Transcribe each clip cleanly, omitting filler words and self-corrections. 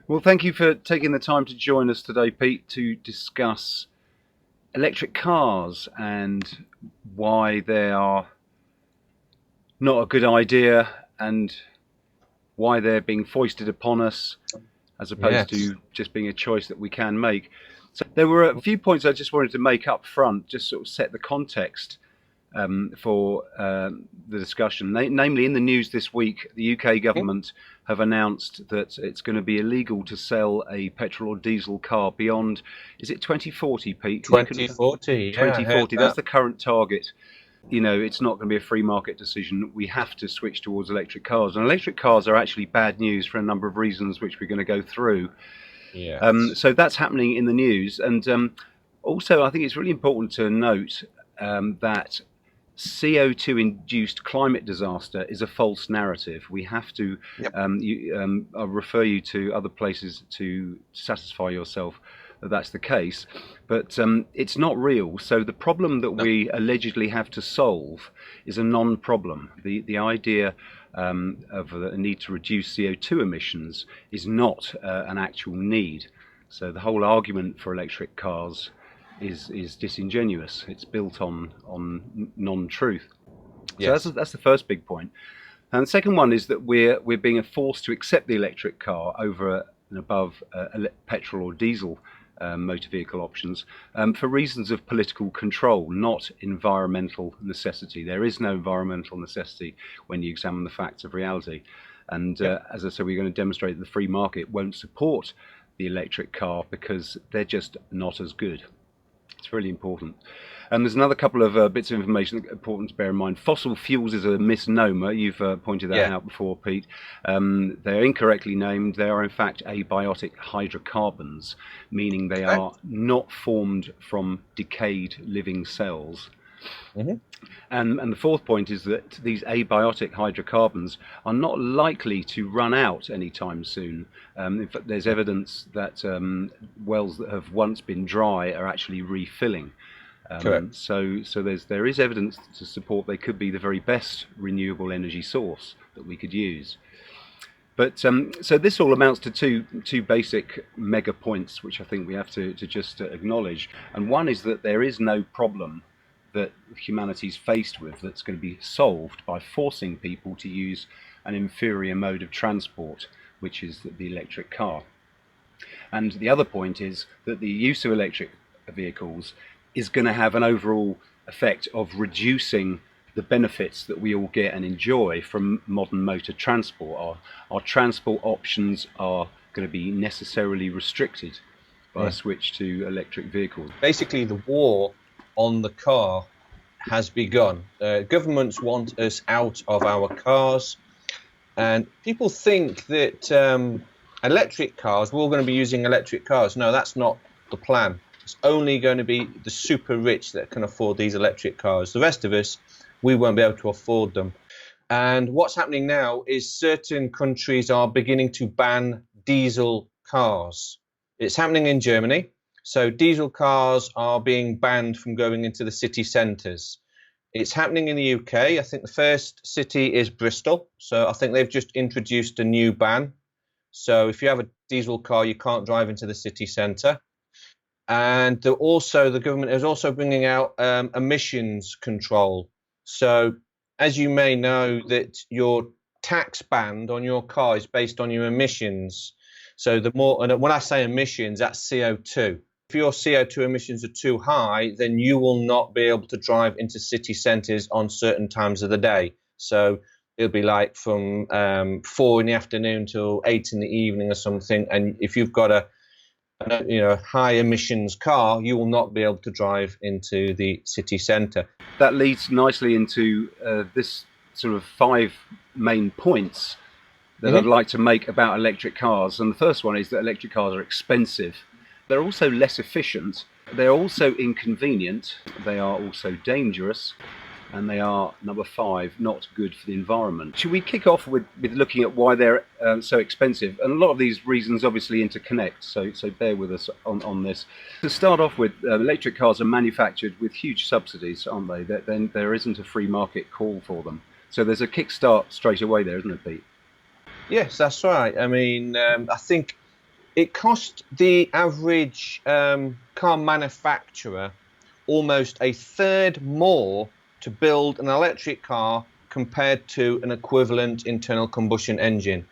Well, thank you for taking the time to join us today, Pete, to discuss electric cars and why they are not a good idea and why they're being foisted upon us as opposed Yes. to just being a choice that we can make. So there were a few points I just wanted to make up front, just sort of set the context for the discussion. Namely, in the news this week, the UK Mhm. government have announced that it's going to be illegal to sell a petrol or diesel car beyond, is it 2040, Pete? Can you 2040, yeah, I heard 2040? That's that. the current target. You know, it's not going to be a free market decision. We have to switch towards electric cars. And electric cars are actually bad news for a number of reasons, which we're going to go through. Yes. So that's happening in the news. And also, I think it's really important to note that CO2 induced climate disaster is a false narrative. We have to Yep. I'll refer you to other places to satisfy yourself that that's the case, but it's not real. So the problem that No. we allegedly have to solve is a non-problem. The idea of the need to reduce CO2 emissions is not an actual need. So the whole argument for electric cars is disingenuous. It's built on non-truth. So Yes. that's the first big point. And the second one is that we're being forced to accept the electric car over and above petrol or diesel motor vehicle options for reasons of political control, not environmental necessity. There is no environmental necessity when you examine the facts of reality. And Yep. as I said, we're going to demonstrate that the free market won't support the electric car because they're just not as good. It's really important. And there's another couple of bits of information that are important to bear in mind. Fossil fuels is a misnomer. You've pointed that Yeah. out before, Pete. They're incorrectly named. They are, in fact, abiotic hydrocarbons, meaning they Okay. are not formed from decayed living cells. Hmm. And the fourth point is that these abiotic hydrocarbons are not likely to run out anytime soon. In fact, there's evidence that wells that have once been dry are actually refilling. Correct. So there is evidence to support they could be the very best renewable energy source that we could use. But so this all amounts to two basic mega points, which I think we have to just acknowledge. And one is that there is no problem that humanity's faced with that's going to be solved by forcing people to use an inferior mode of transport, which is the electric car. And the other point is that the use of electric vehicles is going to have an overall effect of reducing the benefits that we all get and enjoy from modern motor transport. Our transport options are going to be necessarily restricted by a Mm. switch to electric vehicles. Basically, the war on the car has begun. Governments want us out of our cars, and people think that electric cars, we're all going to be using electric cars. No, that's not the plan. It's only going to be the super rich that can afford these electric cars. The rest of us, we won't be able to afford them. And what's happening now is certain countries are beginning to ban diesel cars. It's happening in Germany. So diesel cars are being banned from going into the city centres. It's happening in the UK. I think the first city is Bristol. So I think they've just introduced a new ban. So if you have a diesel car, you can't drive into the city centre. And the government is also bringing out emissions control. So as you may know, that your tax band on your car is based on your emissions. So the more, and when I say emissions, that's CO2. If your CO2 emissions are too high, then you will not be able to drive into city centres on certain times of the day. So it'll be like from 4 in the afternoon till 8 in the evening or something. And if you've got a high emissions car, you will not be able to drive into the city centre. That leads nicely into this sort of five main points that I'd Mm-hmm. like to make about electric cars. And the first one is that electric cars are expensive. They're also less efficient. They're also inconvenient. They are also dangerous. And they are, number five, not good for the environment. Should we kick off with looking at why they're so expensive? And a lot of these reasons obviously interconnect, so bear with us on this. To start off with, electric cars are manufactured with huge subsidies, aren't they? Then there isn't a free market call for them. So there's a kickstart straight away there, isn't it, Pete? Yes, that's right. I mean, I think It cost the average car manufacturer almost a third more to build an electric car compared to an equivalent internal combustion engine.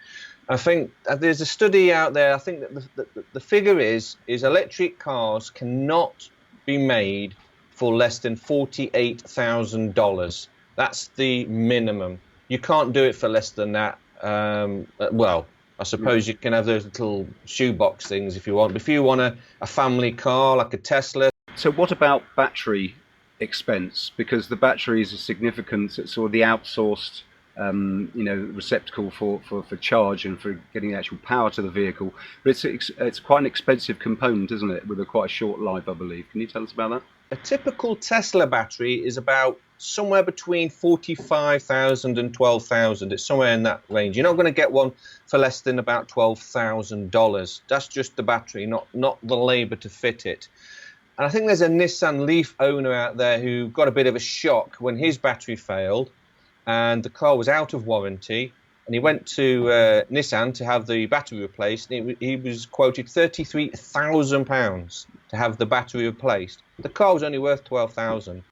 I think there's a study out there. I think that the figure is electric cars cannot be made for less than $48,000. That's the minimum. You can't do it for less than that. Well, I suppose you can have those little shoebox things if you want. But if you want a family car like a Tesla. So what about battery expense? Because the battery is a significant sort of the outsourced receptacle for charge and for getting the actual power to the vehicle. But it's quite an expensive component, isn't it? With a quite a short life, I believe. Can you tell us about that? A typical Tesla battery is about somewhere between 45,000 and 12,000. It's somewhere in that range. You're not going to get one for less than about $12,000. That's just the battery, not the labor to fit it. And I think there's a Nissan Leaf owner out there who got a bit of a shock when his battery failed and the car was out of warranty. And he went to Nissan to have the battery replaced. And he was quoted £33,000 to have the battery replaced. The car was only worth $12,000.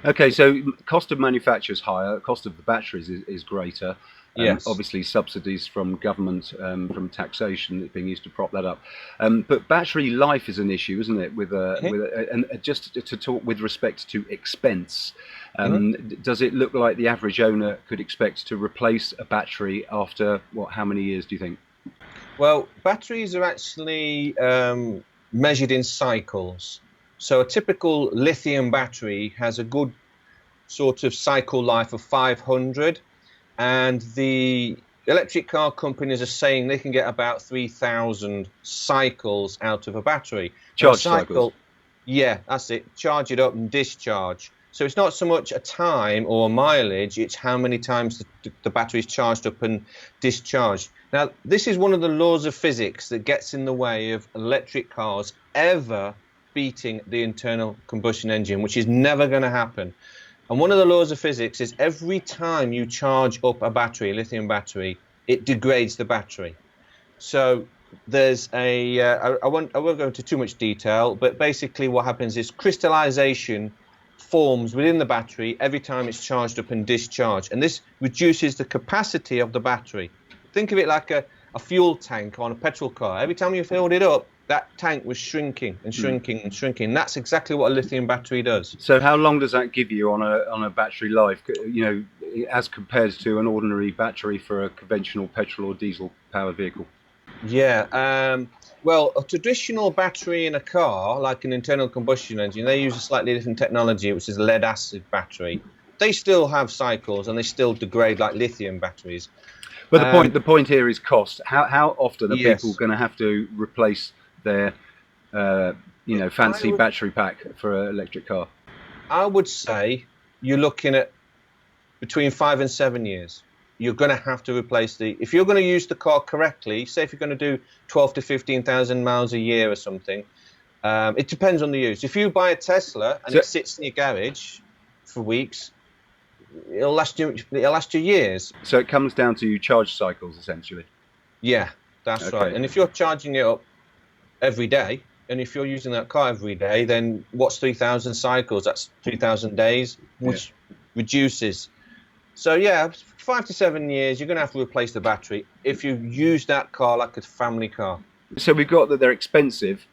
Okay, so cost of manufacture is higher, cost of the batteries is greater. Yes. Obviously, subsidies from government, from taxation being used to prop that up. But battery life is an issue, isn't it? And just to talk with respect to expense, does it look like the average owner could expect to replace a battery after how many years do you think? Well, batteries are actually measured in cycles. So a typical lithium battery has a good sort of cycle life of 500. And the electric car companies are saying they can get about 3,000 cycles out of a battery. Charge cycles? Yeah, that's it. Charge it up and discharge. So it's not so much a time or a mileage, it's how many times the battery is charged up and discharged. Now, this is one of the laws of physics that gets in the way of electric cars ever beating the internal combustion engine, which is never going to happen. And one of the laws of physics is every time you charge up a battery, a lithium battery, it degrades the battery. So there's I won't go into too much detail, but basically what happens is crystallization forms within the battery every time it's charged up and discharged. And this reduces the capacity of the battery. Think of it like a fuel tank on a petrol car. Every time you filled it up, that tank was shrinking and shrinking and shrinking. That's exactly what a lithium battery does. So how long does that give you on a battery life, as compared to an ordinary battery for a conventional petrol or diesel powered vehicle? Yeah, well, a traditional battery in a car, like an internal combustion engine, they use a slightly different technology, which is a lead acid battery. They still have cycles and they still degrade like lithium batteries. But the point here is cost. How often are people going to have to replace their fancy battery pack for an electric car? I would say you're looking at between 5 and 7 years. You're going to have to replace if you're going to use the car correctly, say if you're going to do 12 to 15,000 miles a year or something, it depends on the use. If you buy a Tesla and it sits in your garage for weeks, it'll last you years. So it comes down to charge cycles, essentially. Yeah, that's right. And if you're charging it up every day, and if you're using that car every day, then what's 3,000 cycles? That's 3,000 days, which reduces. So yeah, 5 to 7 years, you're going to have to replace the battery if you use that car like a family car. So we've got that they're expensive.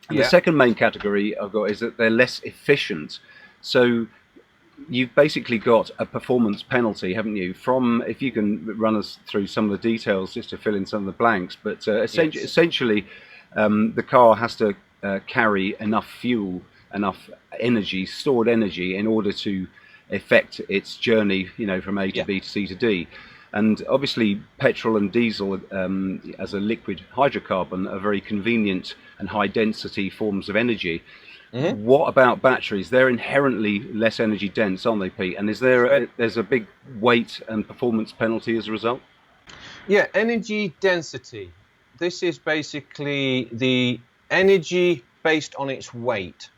And the second main category I've got is that they're less efficient. So you've basically got a performance penalty, haven't you? If you can run us through some of the details just to fill in some of the blanks, but essentially the car has to carry enough fuel, enough energy, stored energy, in order to effect its journey, from A to B to C to D. And obviously petrol and diesel as a liquid hydrocarbon are very convenient and high density forms of energy. What about batteries? They're inherently less energy dense, aren't they, Pete? And there's a big weight and performance penalty as a result? Yeah, energy density. This is basically the energy based on its weight.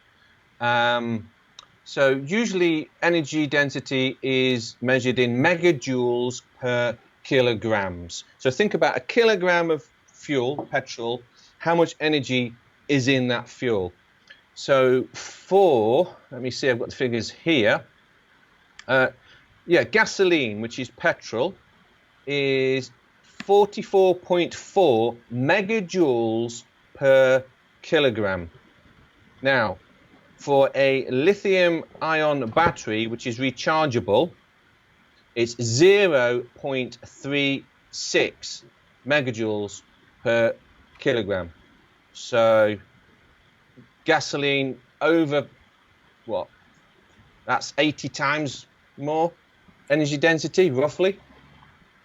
So usually energy density is measured in megajoules per kilograms. So think about a kilogram of fuel, petrol, how much energy is in that fuel. So let me see, I've got the figures here. Gasoline, which is petrol, is 44.4 megajoules per kilogram. Now, for a lithium-ion battery, which is rechargeable, it's 0.36 megajoules per kilogram. So gasoline over, what? That's 80 times more energy density, roughly.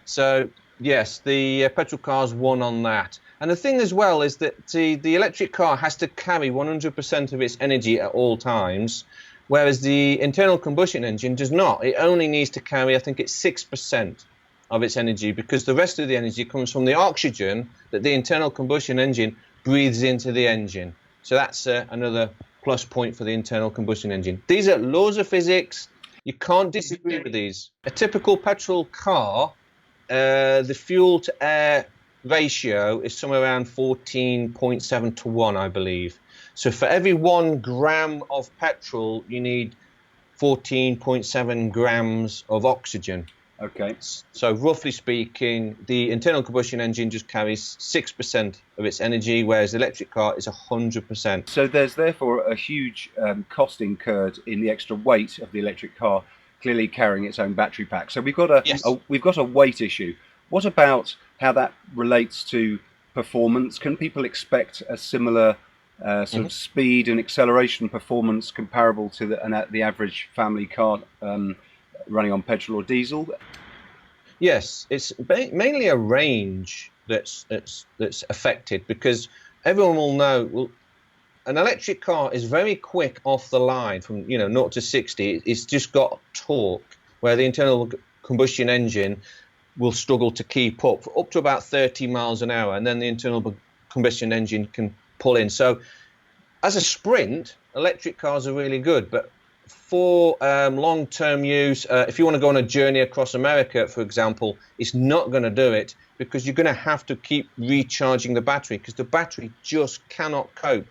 So yes, the petrol cars won on that. And the thing as well is that the electric car has to carry 100% of its energy at all times, whereas the internal combustion engine does not. It only needs to carry, I think it's 6% of its energy, because the rest of the energy comes from the oxygen that the internal combustion engine breathes into the engine. So that's another plus point for the internal combustion engine. These are laws of physics. You can't disagree with these. A typical petrol car, the fuel to air ratio is somewhere around 14.7 to 1, I believe. So for every 1 gram of petrol, you need 14.7 grams of oxygen. Okay. So roughly speaking, the internal combustion engine just carries 6% of its energy, whereas the electric car is 100%. So there's therefore a huge cost incurred in the extra weight of the electric car, clearly carrying its own battery pack. So we've got a weight issue. What about how that relates to performance? Can people expect a similar sort of speed and acceleration performance comparable to the average family car running on petrol or diesel? Yes, it's mainly a range that's affected, because everyone will know, well, an electric car is very quick off the line from 0 to 60. It's just got torque, where the internal combustion engine will struggle to keep up to about 30 miles an hour, and then the internal combustion engine can pull in. So as a sprint, electric cars are really good, but for long-term use, if you want to go on a journey across America, for example, it's not going to do it, because you're going to have to keep recharging the battery, because the battery just cannot cope.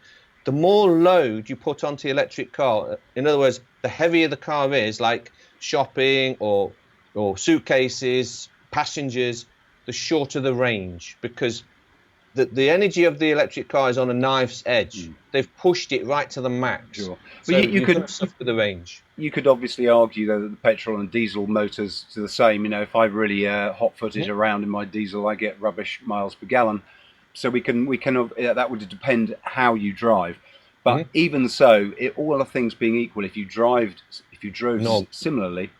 The more load you put onto the electric car, in other words, the heavier the car is, like shopping or suitcases, passengers, the shorter the range, because the energy of the electric car is on a knife's edge. They've pushed it right to the max. Sure. So But you could suffer the range. You could obviously argue though that the petrol and diesel motors are the same. If I really hot-footed around in my diesel, I get rubbish miles per gallon. So we can that would depend how you drive. But even so, all other things being equal, if you drove similarly,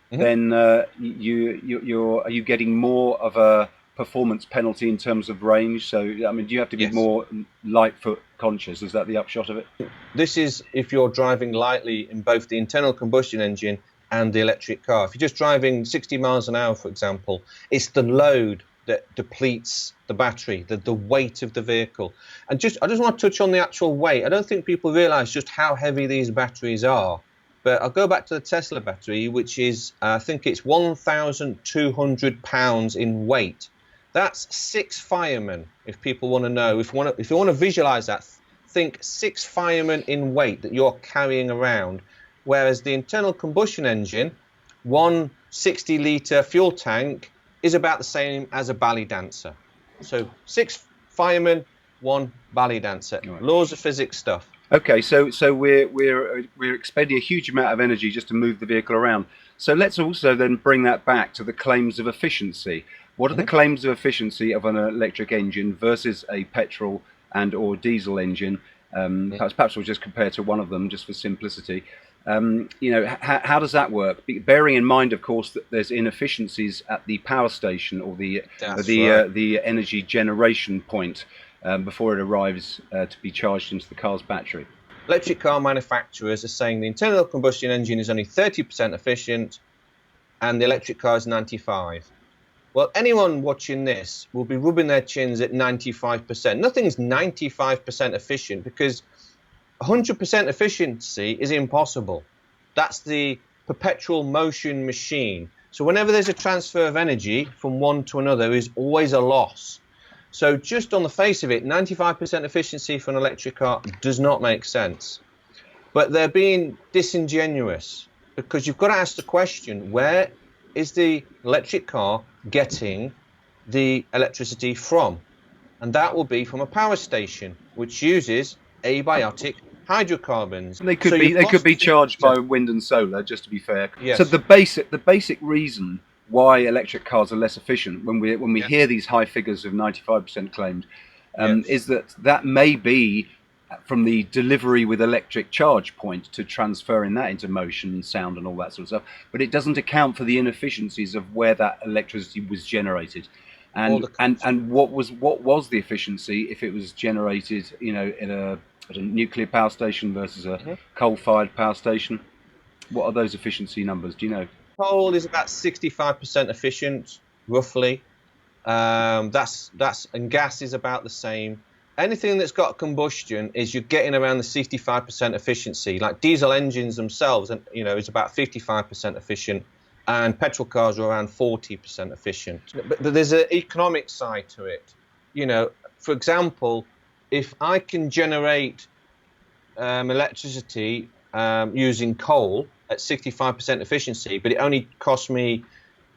then are you getting more of a performance penalty in terms of range? So I mean, do you have to be more lightfoot conscious? Is that the upshot of it? This is if you're driving lightly in both the internal combustion engine and the electric car. If you're just driving 60 miles an hour, for example, it's the load that depletes the battery, the weight of the vehicle. And I just want to touch on the actual weight. I don't think people realize just how heavy these batteries are. But I'll go back to the Tesla battery, which is, I think it's 1,200 pounds in weight. That's 6 firemen, if people want to know. If you want to visualize that, think 6 firemen in weight that you're carrying around. Whereas the internal combustion engine, one 60-litre fuel tank, is about the same as a ballet dancer. So 6 firemen, 1 ballet dancer. Right. Laws of physics stuff. Okay, so we're expending a huge amount of energy just to move the vehicle around. So let's also then bring that back to the claims of efficiency. What are the claims of efficiency of an electric engine versus a petrol and or diesel engine? Perhaps we'll just compare to one of them just for simplicity. How does that work? Bearing in mind, of course, that there's inefficiencies at the power station or the energy generation point before it arrives to be charged into the car's battery. Electric car manufacturers are saying the internal combustion engine is only 30% efficient and the electric car is 95%. Well, anyone watching this will be rubbing their chins at 95%. Nothing's 95% efficient, because 100% efficiency is impossible. That's the perpetual motion machine. So whenever there's a transfer of energy from one to another, there is always a loss. So just on the face of it, 95% efficiency for an electric car does not make sense. But they're being disingenuous, because you've got to ask the question, where is the electric car getting the electricity from? And that will be from a power station, which uses abiotic hydrocarbons. They So could be you've they could lost be charged by 50%. wind and solar, just to be fair. So Yes. the basic reason why electric cars are less efficient, when we Yes. hear these high figures of 95% claimed, Yes. is that may be from the delivery with electric charge point to transferring that into motion and sound and all that sort of stuff. But it doesn't account for the inefficiencies of where that electricity was generated. All And, the and cost. and what was the efficiency if it was generated, at a nuclear power station versus a Mhm. coal-fired power station? What are those efficiency numbers? Do you know? Coal is about 65% efficient, roughly. And gas is about the same. Anything that's got combustion is you're getting around the 65% efficiency. Like diesel engines themselves, and is about 55% efficient, and petrol cars are around 40% efficient. But there's an economic side to it. For example, if I can generate electricity using coal at 65% efficiency, but it only costs me,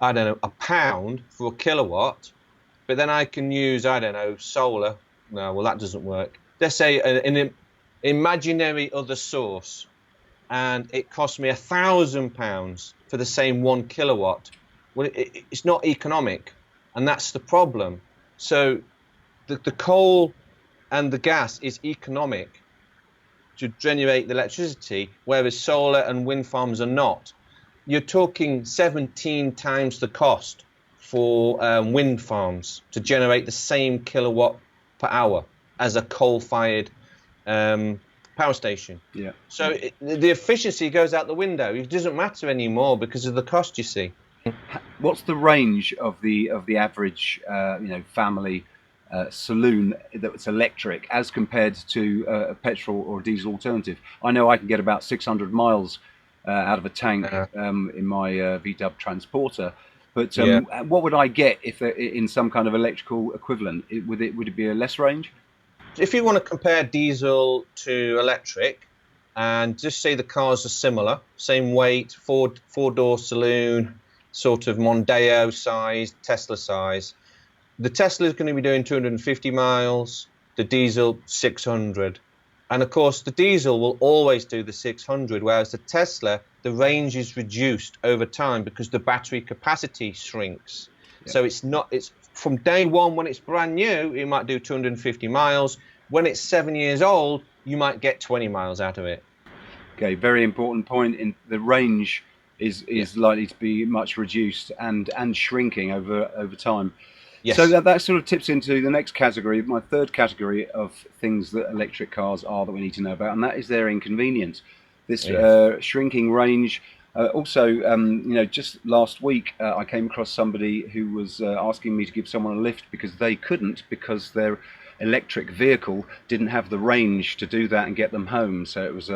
I don't know, £1 for a kilowatt. But then I can use, I don't know, solar. No, well, that doesn't work. Let's say an imaginary other source, and it costs me £1,000 for the same 1 kilowatt. Well, it's not economic, and that's the problem. So the coal and the gas is economic to generate the electricity, whereas solar and wind farms are not. You're talking 17 times the cost for wind farms to generate the same kilowatt per hour as a coal-fired power station. Yeah. So the efficiency goes out the window. It doesn't matter anymore because of the cost, you see. What's the range of the average family saloon that's electric as compared to a petrol or diesel alternative? I know I can get about 600 miles out of a tank in my VW transporter. But Yeah. what would I get if in some kind of electrical equivalent? Would it be a less range? If you want to compare diesel to electric, and just say the cars are similar, same weight, four-door saloon, sort of Mondeo size, Tesla size, the Tesla is going to be doing 250 miles, the diesel 600. And of course, the diesel will always do the 600, whereas the Tesla, the range is reduced over time because the battery capacity shrinks. Yeah. So it's from day one when it's brand new, it might do 250 miles. When it's 7 years old, you might get 20 miles out of it. Okay, very important point. In the range is Yes. likely to be much reduced and shrinking over time. So Yes. that sort of tips into the next category, my third category of things that electric cars are that we need to know about, and that is their inconvenience. This Yes. shrinking range. Also, just last week I came across somebody who was asking me to give someone a lift because they couldn't, because their electric vehicle didn't have the range to do that and get them home. So it was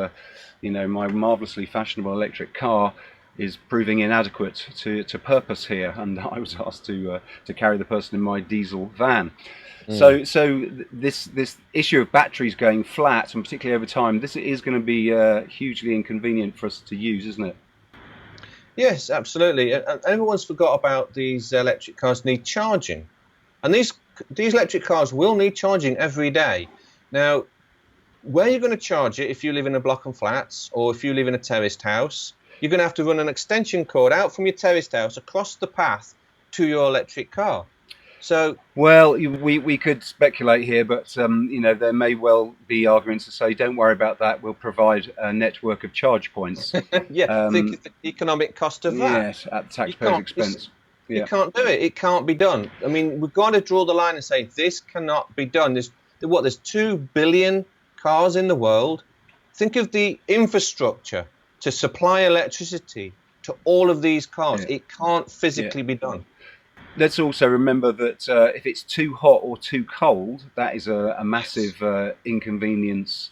my marvelously fashionable electric car is proving inadequate to purpose here, and I was asked to carry the person in my diesel van. Mm. So this issue of batteries going flat, and particularly over time, this is going to be hugely inconvenient for us to use, isn't it? Yes, absolutely. And everyone's forgot about these electric cars need charging. And these electric cars will need charging every day. Now, where you're going to charge it, if you live in a block and flats or if you live in a terraced house, you're going to have to run an extension cord out from your terraced house across the path to your electric car. So, Well, we could speculate here, but there may well be arguments to say, don't worry about that. We'll provide a network of charge points. yeah, think Um, of the economic cost of that. yes, at the You taxpayer's can't. expense. You Yeah. can't do it. It can't be done. I mean, we've got to draw the line and say this cannot be done. There's 2 billion cars in the world. Think of the infrastructure to supply electricity to all of these cars. Yeah. It can't Yeah. physically be done. Let's also remember that if it's too hot or too cold, that is a massive inconvenience,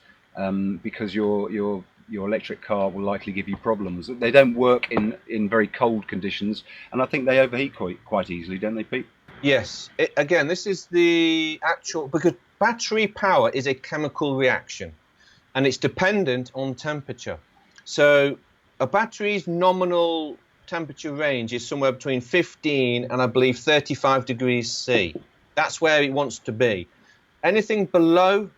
because your electric car will likely give you problems. They don't work in very cold conditions, and I think they overheat quite easily, don't they, Pete? Yes. Again, this is the actual, because battery power is a chemical reaction and it's dependent on temperature. So a battery's nominal temperature range is somewhere between 15 and I believe 35 degrees C. That's where it wants to be. Anything below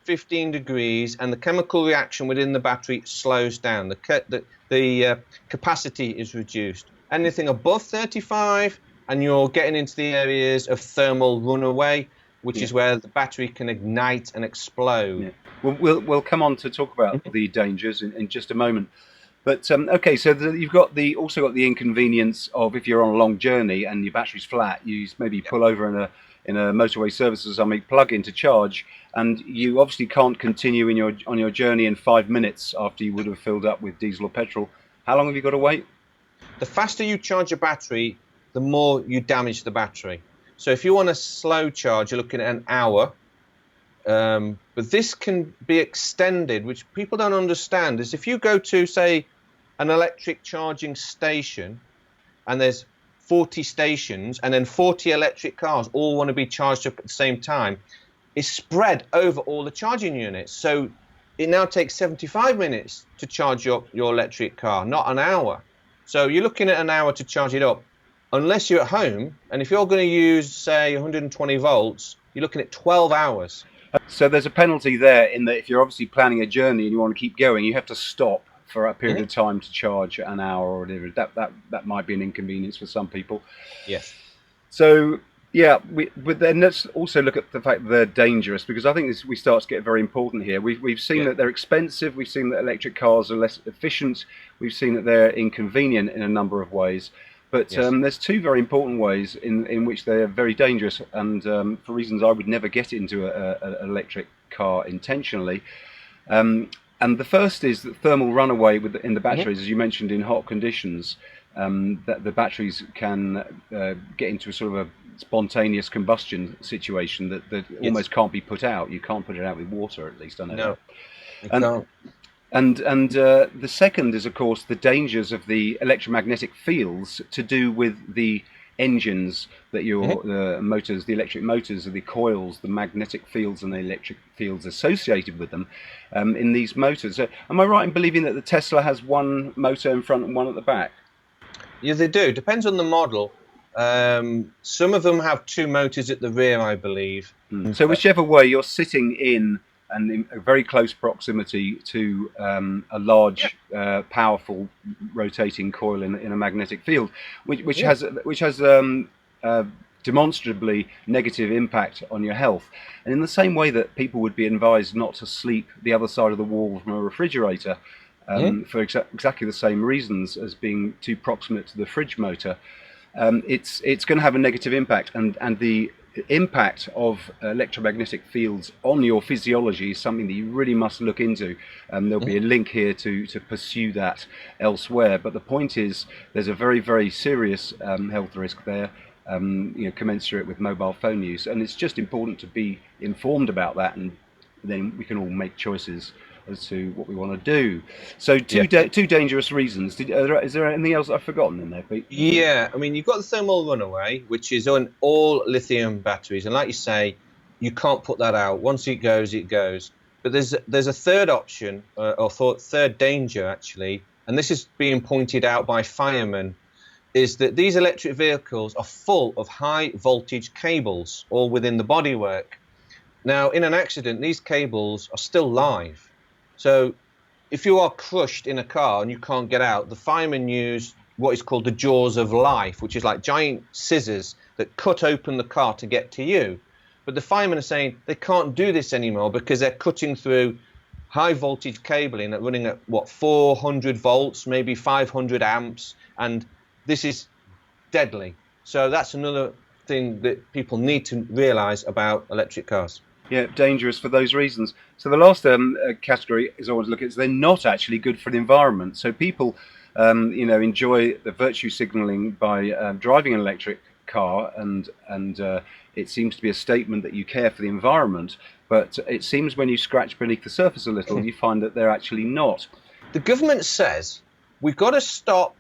15 degrees and the chemical reaction within the battery slows down. The capacity is reduced. Anything above 35 and you're getting into the areas of thermal runaway, which Yeah. is where the battery can ignite and explode. Yeah. Well, we'll come on to talk about the dangers in just a moment. But okay, so you've got also got the inconvenience of if you're on a long journey and your battery's flat, you maybe pull over in a motorway service or something, plug in to charge, and you obviously can't continue on your journey in 5 minutes after you would have filled up with diesel or petrol. How long have you got to wait? The faster you charge a battery, the more you damage the battery. So if you want a slow charge, you're looking at an hour. But this can be extended, which people don't understand, is if you go to, say, an electric charging station and there's 40 stations and then 40 electric cars all want to be charged up at the same time, it's spread over all the charging units. So it now takes 75 minutes to charge up your electric car, not an hour. So you're looking at an hour to charge it up, unless you're at home. And if you're going to use, say, 120 volts, you're looking at 12 hours. So there's a penalty there in that if you're obviously planning a journey and you want to keep going, you have to stop for a period of time to charge an hour or whatever. That might be an inconvenience for some people. Yes. So yeah, but then let's also look at the fact that they're dangerous, because I think we start to get very important here. We've seen that they're expensive. We've seen that electric cars are less efficient. We've seen that they're inconvenient in a number of ways. But there's two very important ways in which they are very dangerous, and for reasons I would never get into an electric car intentionally. And the first is that thermal runaway in the batteries, as you mentioned, in hot conditions, that the batteries can get into a sort of a spontaneous combustion situation that almost can't be put out. You can't put it out with water, at least I know. No, you And can't. and the second is, of course, the dangers of the electromagnetic fields to do with the engines that your motors, the electric motors, the coils, the magnetic fields and the electric fields associated with them in these motors. Am I right in believing that the Tesla has one motor in front and one at the back? Yeah, they do. Depends on the model. Some of them have two motors at the rear, I believe. So whichever way you're sitting in and in a very close proximity to a large, powerful rotating coil in a magnetic field, which has demonstrably negative impact on your health. And in the same way that people would be advised not to sleep the other side of the wall from a refrigerator for exactly the same reasons as being too proximate to the fridge motor, it's going to have a negative impact, and the impact of electromagnetic fields on your physiology is something that you really must look into. There'll be a link here to pursue that elsewhere. But the point is, there's a very, very serious health risk there, commensurate with mobile phone use, and it's just important to be informed about that, and then we can all make choices as to what we want to do. So two dangerous reasons. Is there anything else I've forgotten in there, Pete? Yeah, I mean, you've got the thermal runaway, which is on all lithium batteries, and like you say, you can't put that out. Once it goes, it goes. But there's a third option, third danger actually, and this is being pointed out by firemen, is that these electric vehicles are full of high voltage cables all within the bodywork. Now, in an accident, these cables are still live. So if you are crushed in a car and you can't get out, the firemen use what is called the jaws of life, which is like giant scissors that cut open the car to get to you. But the firemen are saying they can't do this anymore because they're cutting through high voltage cabling that running at 400 volts, maybe 500 amps, and this is deadly. So that's another thing that people need to realize about electric cars. Yeah, dangerous for those reasons. So the last category is always look at is they're not actually good for the environment. So people, enjoy the virtue signalling by driving an electric car, and it seems to be a statement that you care for the environment. But it seems when you scratch beneath the surface a little, you find that they're actually not. The government says we've got to stop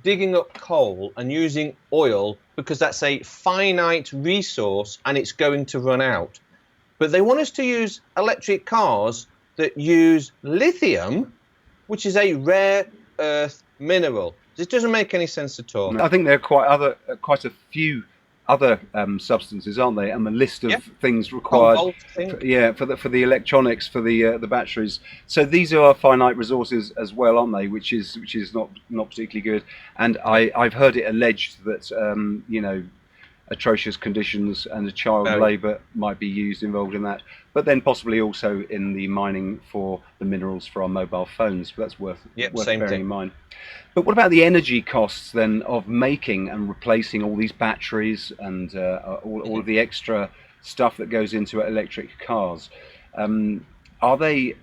digging up coal and using oil because that's a finite resource and it's going to run out. But they want us to use electric cars that use lithium, which is a rare earth mineral. This doesn't make any sense at all. I think there are quite a few other substances, aren't they? And the list of things required, for the electronics, for the batteries. So these are finite resources as well, aren't they? Which is not particularly good. And I've heard it alleged that atrocious conditions and child labour might be involved in that, but then possibly also in the mining for the minerals for our mobile phones. But that's worth bearing in mind. But what about the energy costs then of making and replacing all these batteries and all of the extra stuff that goes into electric cars? Are they,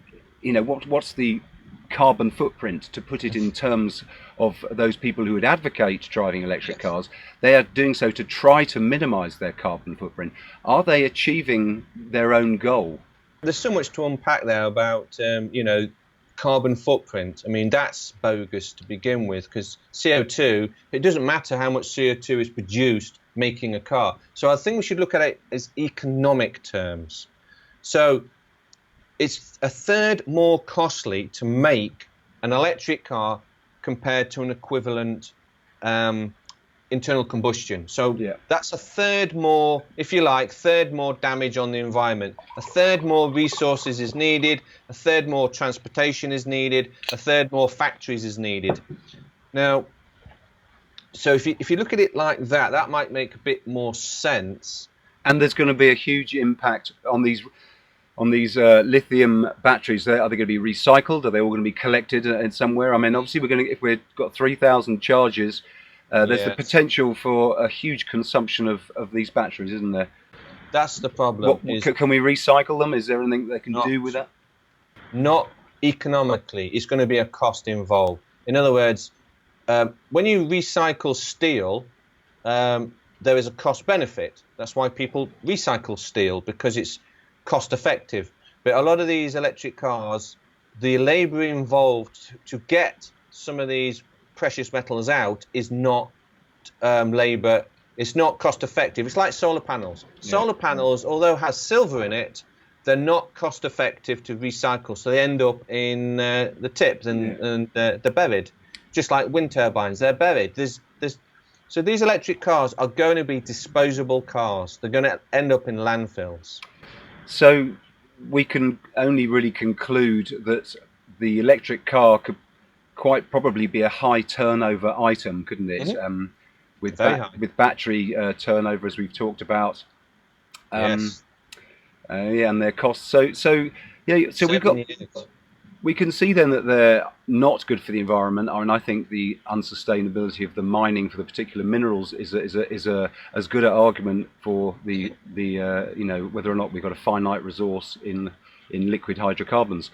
what's the carbon footprint, to put it in terms of those people who would advocate driving electric cars? They are doing so to try to minimize their carbon footprint. Are they achieving their own goal? There's so much to unpack there about, carbon footprint. I mean, that's bogus to begin with, because CO2, it doesn't matter how much CO2 is produced making a car. So I think we should look at it as economic terms. So it's a third more costly to make an electric car compared to an equivalent internal combustion. So that's a third more, if you like, third more damage on the environment. A third more resources is needed, a third more transportation is needed, a third more factories is needed. Now, so if you look at it like that, that might make a bit more sense. And there's going to be a huge impact on these lithium batteries. Are they going to be recycled? Are they all going to be collected in somewhere? I mean, obviously if we've got 3,000 charges, there's the potential for a huge consumption of these batteries, isn't there? That's the problem. Can we recycle them? Is there anything they can do with that? Not economically. It's going to be a cost involved. In other words, when you recycle steel, there is a cost benefit. That's why people recycle steel, because it's cost effective. But a lot of these electric cars, the labor involved to get some of these precious metals out is not labor, it's not cost effective. It's like solar panels. Solar panels, although has silver in it, they're not cost effective to recycle, so they end up in the tips and they're buried, just like wind turbines. They're buried. So these electric cars are going to be disposable cars. They're going to end up in landfills. So we can only really conclude that the electric car could quite probably be a high turnover item, couldn't it? With battery turnover, as we've talked about. And their costs. So we can see then that they're not good for the environment, and I think the unsustainability of the mining for the particular minerals is a as good an argument for the whether or not we've got a finite resource in liquid hydrocarbons.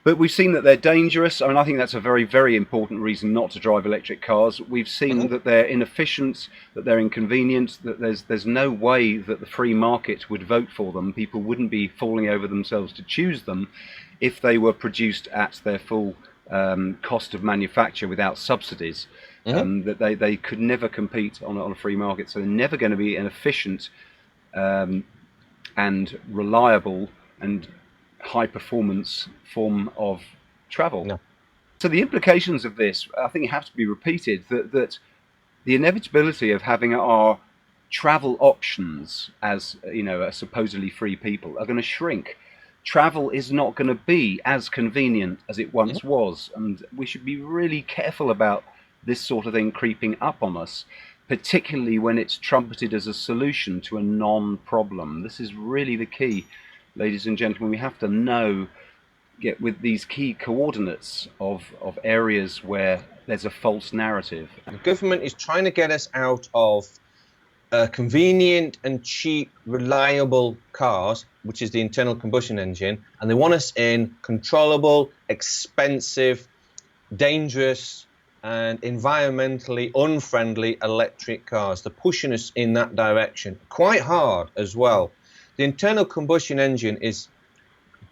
But we've seen that they're dangerous. I mean, I think that's a very, very important reason not to drive electric cars. We've seen that they're inefficient, that they're inconvenient, that there's no way that the free market would vote for them. People wouldn't be falling over themselves to choose them if they were produced at their full cost of manufacture without subsidies. That they could never compete on a free market. So they're never going to be an efficient and reliable and high performance form of travel. No. So the implications of this, I think, have to be repeated, that the inevitability of having our travel options as a supposedly free people are going to shrink. Travel is not going to be as convenient as it once was, and we should be really careful about this sort of thing creeping up on us, particularly when it's trumpeted as a solution to a non-problem. This is really the key. Ladies and gentlemen, we have to get with these key coordinates of areas where there's a false narrative. The government is trying to get us out of convenient and cheap, reliable cars, which is the internal combustion engine, and they want us in controllable, expensive, dangerous, and environmentally unfriendly electric cars. They're pushing us in that direction, quite hard as well. The internal combustion engine is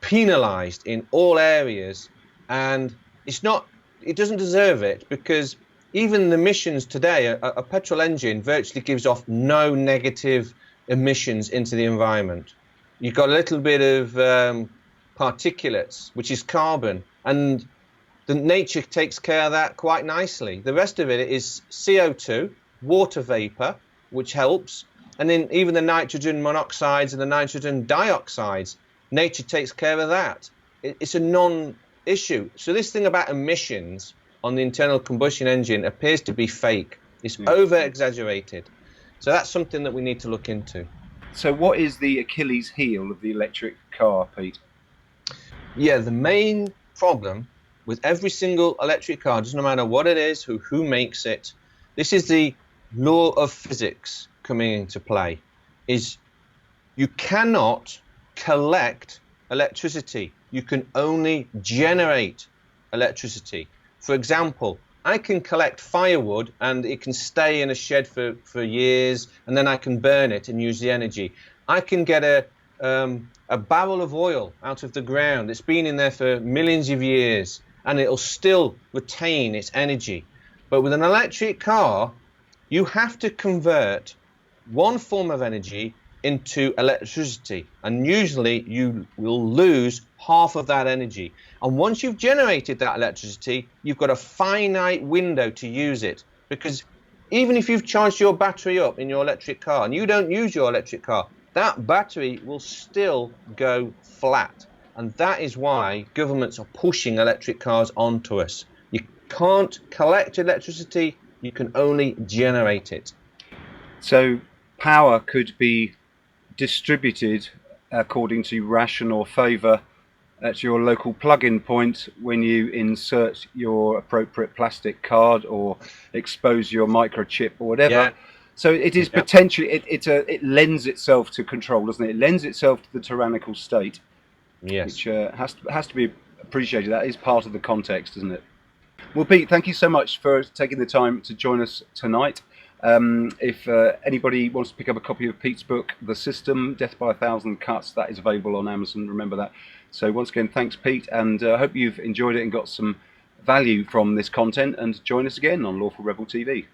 penalized in all areas, and it doesn't deserve it, because even the emissions today, a petrol engine virtually gives off no negative emissions into the environment. You've got a little bit of particulates, which is carbon, and the nature takes care of that quite nicely. The rest of it is CO2, water vapor, which helps, and then even the nitrogen monoxides and the nitrogen dioxides, nature takes care of that. It's a non-issue. So this thing about emissions on the internal combustion engine appears to be fake. It's over-exaggerated. So that's something that we need to look into. So what is the Achilles heel of the electric car, Pete? Yeah, the main problem with every single electric car, doesn't matter what it is, who makes it, this is the law of physics coming into play, is you cannot collect electricity. You can only generate electricity. For example, I can collect firewood and it can stay in a shed for years, and then I can burn it and use the energy. I can get a barrel of oil out of the ground. It's been in there for millions of years and it'll still retain its energy. But with an electric car, you have to convert one form of energy into electricity, and usually you will lose half of that energy. And once you've generated that electricity, you've got a finite window to use it, because even if you've charged your battery up in your electric car and you don't use your electric car, that battery will still go flat. And that is why governments are pushing electric cars onto us. You can't collect electricity, you can only generate it. So power could be distributed according to ration or favour at your local plug-in point when you insert your appropriate plastic card or expose your microchip or whatever. Yeah. So it is potentially, it lends itself to control, doesn't it? It lends itself to the tyrannical state, Yes. which has to be appreciated. That is part of the context, isn't it? Well, Pete, thank you so much for taking the time to join us tonight. If anybody wants to pick up a copy of Pete's book, The System, Death by a Thousand Cuts, that is available on Amazon, remember that. So once again, thanks, Pete, and I hope you've enjoyed it and got some value from this content, and join us again on Lawful Rebel TV.